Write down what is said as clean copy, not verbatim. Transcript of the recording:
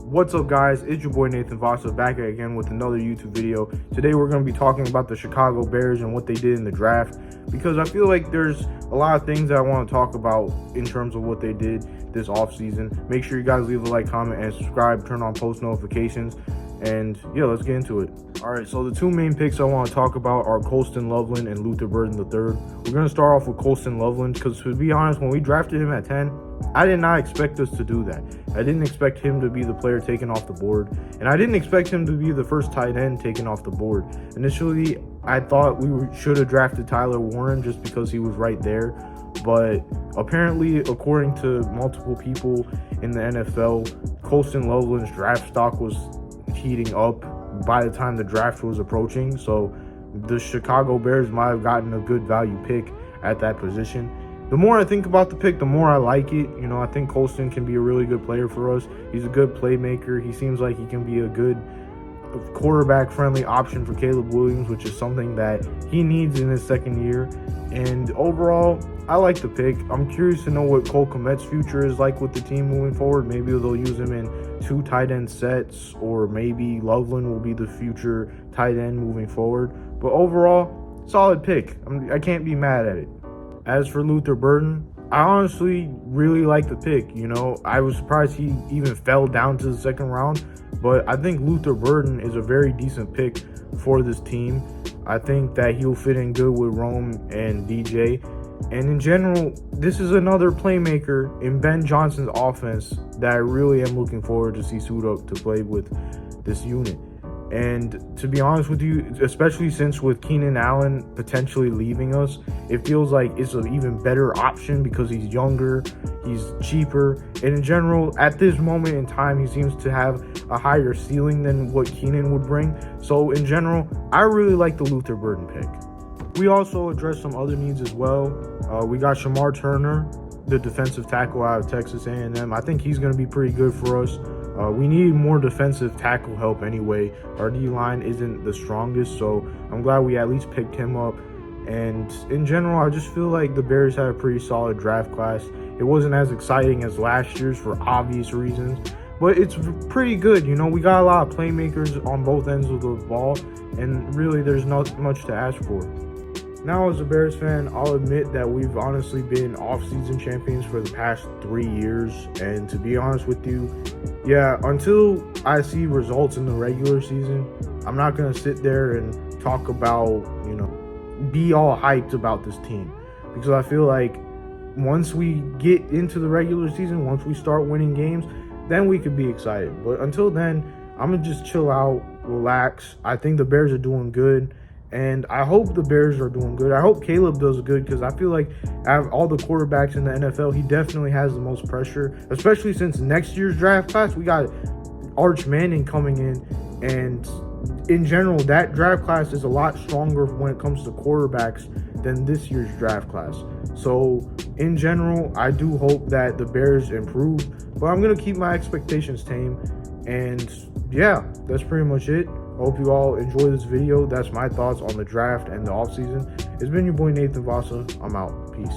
What's up, guys? It's your boy Nathan Vasa back again with another YouTube video. Today we're going to be talking about the Chicago Bears and what they did in the draft, because I feel like there's a lot of things that I want to talk about in terms of what they did this offseason. Make sure you guys leave a like, comment, and subscribe. Turn on post notifications. And yeah, let's get into it. All right, so the two main picks I want to talk about are Colston Loveland and Luther Burden III. We're going to start off with Colston Loveland because, to be honest, when we drafted him at 10, I did not expect us to do that. I didn't expect him to be the player taken off the board, and I didn't expect him to be the first tight end taken off the board. Initially, I thought we should have drafted Tyler Warren just because he was right there, but apparently, according to multiple people in the NFL, Colston Loveland's draft stock was heating up by the time the draft was approaching, so the Chicago Bears might have gotten a good value pick at that position. The more I think about the pick, the more I like it. You know, I think Colston can be a really good player for us. He's a good playmaker. He seems like he can be a good quarterback-friendly option for Caleb Williams, which is something that he needs in his second year. And overall, I like the pick. I'm curious to know what Cole Kmet's future is like with the team moving forward. Maybe they'll use him in 2 tight end sets, or maybe Loveland will be the future tight end moving forward. But overall, solid pick. I can't be mad at it. As for Luther Burden, I honestly really like the pick. You know, I was surprised he even fell down to the second round, but I think Luther Burden is a very decent pick for this team. I think that he'll fit in good with Rome and DJ. And in general, this is another playmaker in Ben Johnson's offense that I really am looking forward to see suit up to play with this unit. And to be honest with you, especially since with Keenan Allen potentially leaving us, it feels like it's an even better option because he's younger, he's cheaper, and in general, at this moment in time, he seems to have a higher ceiling than what Keenan would bring. So in general, I really like the Luther Burden pick. We also addressed some other needs as well. We got Shamar Turner, the defensive tackle out of Texas A&M. I think he's going to be pretty good for us. We need more defensive tackle help anyway. Our D-line isn't the strongest, so I'm glad we at least picked him up. And in general, I just feel like the Bears had a pretty solid draft class. It wasn't as exciting as last year's for obvious reasons, but it's pretty good. You know, we got a lot of playmakers on both ends of the ball, and really there's not much to ask for. Now, as a Bears fan, I'll admit that we've honestly been off-season champions for the past 3 years. And to be honest with you, yeah, until I see results in the regular season, I'm not going to sit there and talk about, you know, be all hyped about this team. Because I feel like once we get into the regular season, once we start winning games, then we could be excited. But until then, I'm going to just chill out, relax. I think the Bears are doing good. And I hope the Bears are doing good. I hope Caleb does good, because I feel like out of all the quarterbacks in the NFL, he definitely has the most pressure, especially since next year's draft class, we got Arch Manning coming in. And in general, that draft class is a lot stronger when it comes to quarterbacks than this year's draft class. So in general, I do hope that the Bears improve, but I'm going to keep my expectations tame. And yeah, that's pretty much it. Hope you all enjoy this video. That's my thoughts on the draft and the offseason. It's been your boy Nathan Vasa. I'm out. Peace.